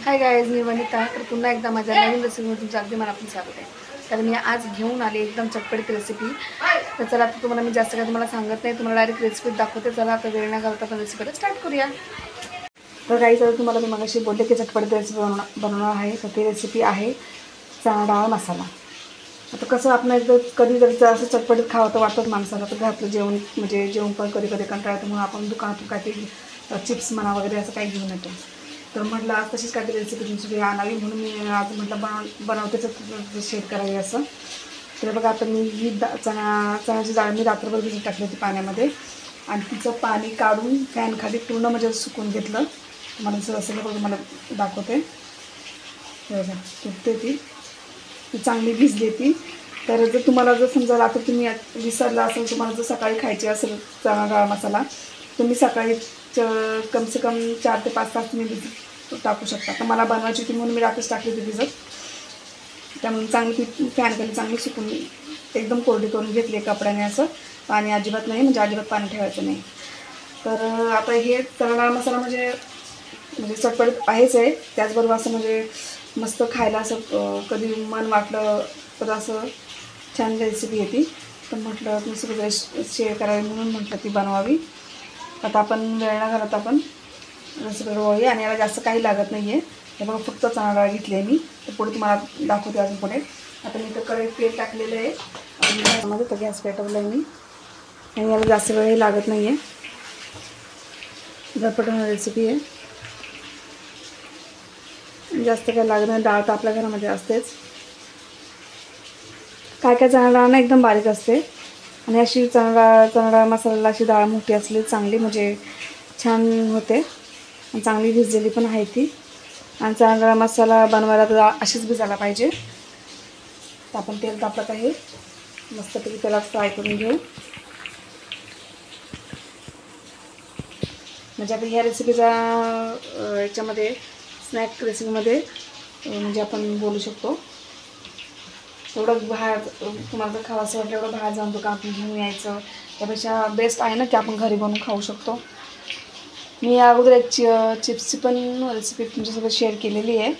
Hi guys, मी वनिता. तर पुन्हा एकदा माझ्या नवीन रेसिपीमध्ये तुमचं अगदी मनापासून स्वागत आहे. तर मी आज घेऊन आले एकदम चटपटीत रेसिपी. तर चला, आता तुम्हाला मी जास्त काय तुम्हाला सांगत नाही, तुम्हाला डायरेक्ट रेसिपी दाखवते. चला आता वेळ न घालता आपण रेसिपीला स्टार्ट करूया. तर गाईज, आता तुम्हाला मी मगाशी बोलले की चटपटीत रेसिपी बनवणार आहे. तर ती रेसिपी आहे चणा डाळ मसाला. आता कसं आपण एकदा कधीतरी असं चटपटीत खावं वाटतं माणसाला, तर घरातलं जेवण म्हणजे जेवण पण कधी कधी कंटाळतं, म्हणून आपण दुकानातून काहीतरी चिप्स म्हणा वगैरे असं काही घेऊन येतो. तर म्हटलं आज तशीच काहीतरी रेसिपी तुमची आणावी, म्हणून मी आज म्हटलं बनवतेच शेअर करावी असं. तर बघा, आता मी ही चण्याची डाळ मी रात्रभर भिजत टाकली होती पाण्यामध्ये, आणि तिचं पाणी काढून फॅनखाली पूर्ण म्हणजे सुकून घेतलं. मला जसं असेल बघा, मला दाखवते. तुटते ती चांगली भिजली ती. तर जर तुम्हाला जर समजा रात्री तुम्ही विसरला असेल, तुम्हाला जर सकाळी खायची असेल चणा डाळ मसाला, तुम्ही सकाळी कम से कम 4 ते 5 तास तुम्ही भिजत टाकू शकता. तर मला बनवायची होती म्हणून मी रात्रीच टाकली होती भिजत. त्यामुळे चांगली ती फॅनखाली चांगली सुकून एकदम कोरडी करून घेतली कपड्याने. असं पाणी अजिबात नाही, म्हणजे अजिबात पाणी ठेवायचं नाही. तर आता हे चणा डाळ मसाला म्हणजे चटपटीत आहेच आहे, त्याचबरोबर असं म्हणजे मस्त खायला असं कधी मन वाटलं तर असं छान रेसिपी आहे ती. तर म्हटलं तुमच्यासोबत शेअर करावी म्हणून म्हटलं ती बनवावी. आता आपण वेळ न घालत आपण रेसिपी बनवूया, आणि याला जास्त काही लागत नाही आहे. हे बघा, फक्त चणा डाळ घेतली आहे मी. तर पुढे तुम्हाला दाखवते अजून पुढे. आता मी तर कढईत तेल टाकलेलं आहे आणि गॅसमध्ये तर गॅस पेटवलं आहे मी, आणि याला जास्त वेळही लागत नाही आहे. झटपट होणारी रेसिपी आहे, जास्त काही लागत नाही. डाळ तर आपल्या घरामध्ये असतेच. काय चणा डाळ ना एकदम बारीक असते, आणि अशी चणा डाळ मसाल्याला अशी डाळ मोठी असली चांगली म्हणजे छान होते, आणि चांगली भिजलेली पण आहे ती. आणि चणा डाळ मसाला बनवायला तर अशीच भिजायला पाहिजे. तर आपण तेल तापत आहे, मस्तपैकी त्याला फ्राय करून घेऊ. म्हणजे आता ह्या रेसिपीचा याच्यामध्ये स्नॅक रेसिपीमध्ये म्हणजे आपण बोलू शकतो. एवढं बाहेर तुम्हाला जर खावं असं वाटलं, एवढं बाहेर जाऊन दुकानातून घेऊन यायचं त्यापेक्षा बेस्ट आहे ना की आपण घरी बनवून खाऊ शकतो. मी अगोदर एक चिप्सची पण रेसिपी तुमच्यासोबत शेअर केलेली आहे.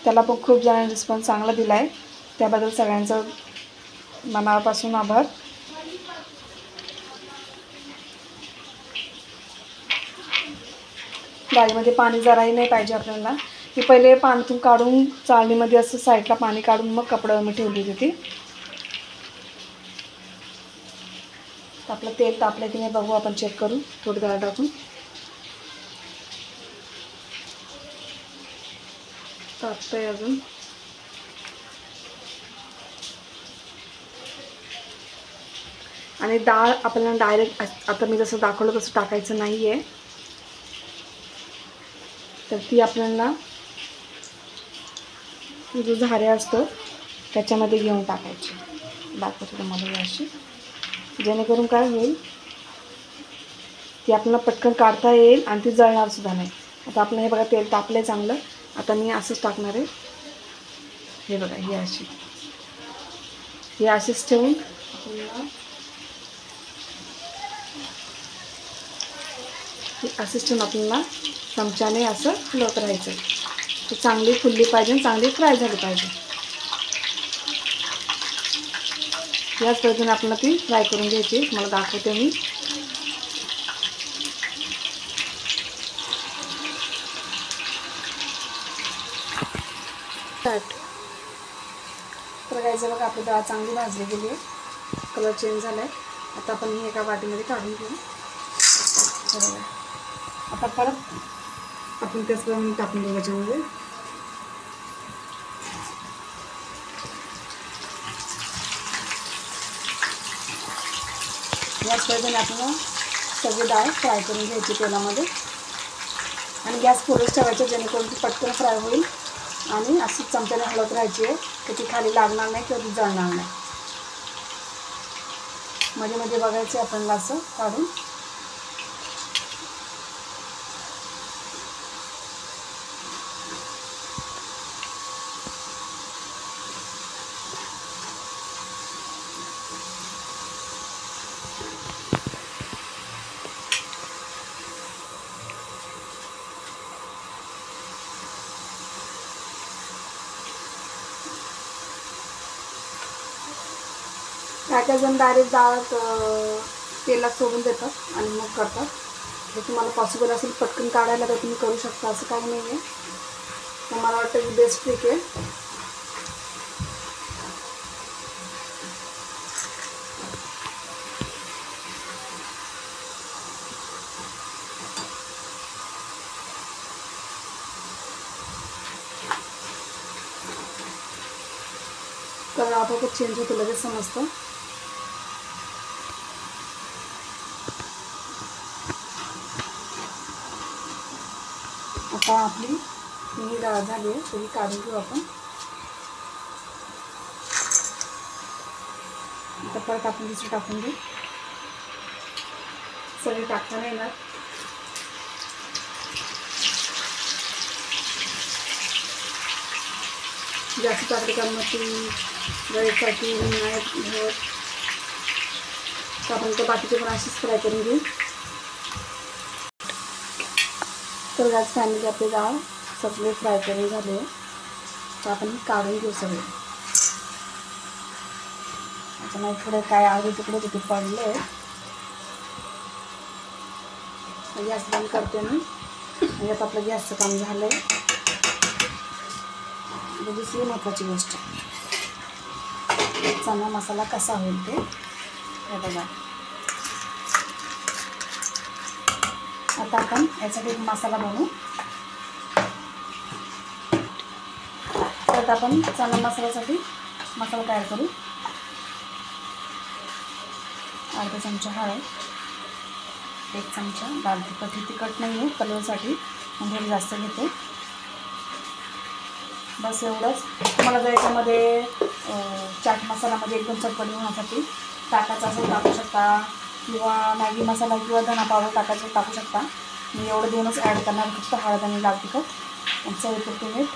त्याला पण खूप जणांनी रिस्पॉन्स चांगला दिला आहे, त्याबद्दल सगळ्यांचं मनापासून आभार. डाळीमध्ये पाणी जराही नाही पाहिजे आपल्याला. मी पहिले पाण्यातून काढून चाळणीमध्ये असं साईडला पाणी काढून मग कपड्यावर मी ठेवली होती. आपलं तेल तापलं की नाही बघू आपण, चेक करू. थोडी डाळ टाकून तापतंय अजून. आणि डाळ आपल्याला डायरेक्ट आता मी जसं दाखवलं तसं टाकायचं नाही आहे. तर ती आपल्याला जो झाऱ्या असतो त्याच्यामध्ये घेऊन टाकायची. दाखवते तुम्हाला अशी, जेणेकरून काय होईल, ती आपल्याला पटकन काढता येईल आणि ती जळणार सुद्धा नाही. आता आपलं हे बघा तेल तापलं आहे चांगलं. आता मी असंच टाकणार आहे. हे बघा, ही अशीच ठेवून आपल्याला चमच्याने असं हलवत राहायचं. ती चांगली फुलली पाहिजे, चांगली फ्राय झाली पाहिजे. याच पद्धतीने आपल्याला ती फ्राय करून घ्यायची. मला दाखवते मी. तर गायचं बघा, आपली डाळ चांगली भाजली गेली आहे, कलर चेंज झाला आहे. आता आपण ही एका वाटीमध्ये काढून घेऊ. आता परत आपण त्याचप्रमाणे टाकून घेऊ याच्यामध्ये. याच पद्धतीने आपल्याला सगळी डाळ फ्राय करून घ्यायची तेलामध्ये, आणि गॅस फुलच ठेवायचं, जेणेकरून ती पटकन फ्राय होईल. आणि अशी चमच्याने हलवत राहायची आहे, तर ती खाली लागणार नाही किंवा ती जळणार नाही. मध्ये मध्ये बघायचे आपल्याला असं काढून. काय काय जण डायरेक्ट डाळ तेलात सोडून देतात आणि मग करतात. जर तुम्हाला पॉसिबल असेल पटकन काढायला तर तुम्ही करू शकता, असं काही नाही आहे. तर मला वाटतं की बेस्ट ट्रिक आहे. कलर आपोआपच चेंज होतो, लगेच समजतं. आता आपली ही डाळ झाली आहे, तरी काढून घेऊ आपण. आता परत आपण दुसरं टाकून घेऊ. सगळे टाकताना येणार. जास्त टाकले का मग ती गळीसाठी नाही होत. तर आपण तर बाकीचे पण अशीच फ्राय करून घेऊ. तर गॅस फॅमिली आपली डाळ सगळे फ्राय करून झाले. तर आपण काढून घेऊ सगळे. आता नाही थोडे काय आवडे तुकडे तिथे पडले. गॅस बंद करते मी. म्हणजे आता आपलं गॅसचं काम झालं आहे. दुसरी महत्त्वाची गोष्ट, चणा मसाला कसा होईल ते हे बघा. आता आपण यासाठी एक मसाला बनवू. तर आपण चणा मसाल्यासाठी मसाला तयार करू. अर्धा चमचा हळद, 1 चमचा लाल तिखट. ही तिखट नाही आहे, कलरसाठी म्हणजे जास्त घेते. बस एवढंच. तुम्हाला जर याच्यामध्ये चाट मसालामध्ये एकदम चटपटी होण्यासाठी टाकायचा असेल टाकू शकता, किंवा मॅगी मसाला किंवा धना पावडर टाकायचं टाकू शकता. मी एवढं देऊनच ॲड करणार, फक्त हळद आणि लाल तिखट आणि चवीपुरतं मीठ.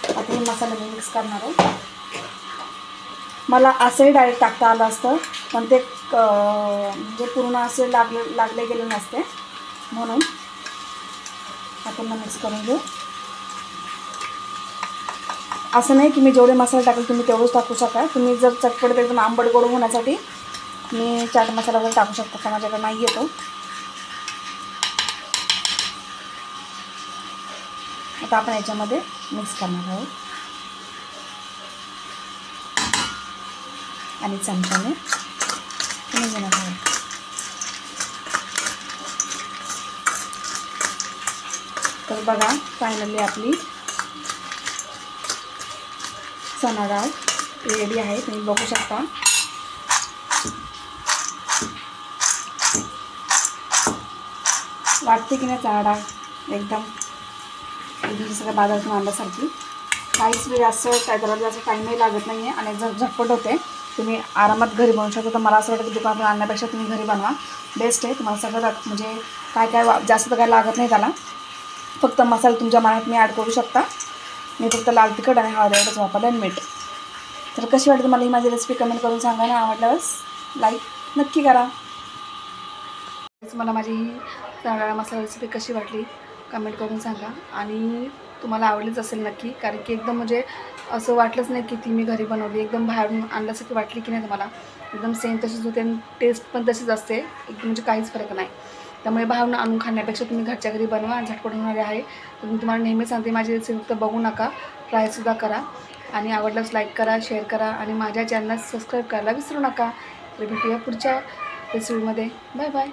आता हे मसाले मी मिक्स करणार आहे. मला असंही डायरेक्ट टाकता आलं असतं, पण ते म्हणजे पूर्ण असे लागले गेले नसते, म्हणून आपण मिक्स करून घेऊ. असं नाही की मी जेवढे मसाले टाकले तुम्ही तेवढंच टाकू शका. तुम्ही जर चटपट एकदम आंबट गोड होण्यासाठी मी चाट मसाला वगैरे टाकू शकता, का माझ्याकडे नाही येतो. आता आपण याच्यामध्ये मिक्स करणार आहोत आणि चमच्याने तुम्ही घेणार आहोत. तर बघा फायनली आपली चणा डाळ रेडी आहे, तुम्ही बघू शकता. वाटते की नाही चणा डाळ एकदम सगळं बाजारातून आणल्यासारखी. काहीच वेळ असं काय करायला जास्त टाईमही लागत नाही आहे आणि झटपट होते. तुम्ही आरामात घरी बनवू शकता. तर मला असं वाटतं की दुकानातून आणण्यापेक्षा तुम्ही घरी बनवा, बेस्ट आहे. तुम्हाला सगळं म्हणजे काय काय जास्त काय लागत नाही त्याला. फक्त मसाला तुमच्या मनात मी ॲड करू शकता. मी फक्त लाल तिखट आणि हळद एवढंच वापरलं आणि मीठ. तर कशी वाटते मला ही माझी रेसिपी कमेंट करून सांगा ना. आवडल्यास लाईक नक्की करा. मला माझी ही चणा मसाला रेसिपी कशी वाटली कमेंट करून सांगा. आणि तुम्हाला आवडलीच असेल नक्की, कारण की एकदम म्हणजे असं वाटलंच नाही की ती मी घरी बनवली. एकदम बाहेरून आणल्यासारखी वाटली की नाही तुम्हाला. एकदम सेम तशीच होते आणि टेस्ट पण तशीच असते एकदम, म्हणजे काहीच फरक नाही. त्यामुळे बाहेरून आणून खाण्यापेक्षा तुम्ही घरच्या घरी बनवा आणि झटपट होणारे आहे. तर मी तुम्हाला नेहमी सांगते माझी रेसिपी फक्त बघू नका, ट्रायसुद्धा करा. आणि आवडल्यास लाईक करा, शेअर करा आणि माझ्या चॅनलला सबस्क्राईब करायला विसरू नका. तर भेटूया पुढच्या रेसिपीमध्ये. Bye bye.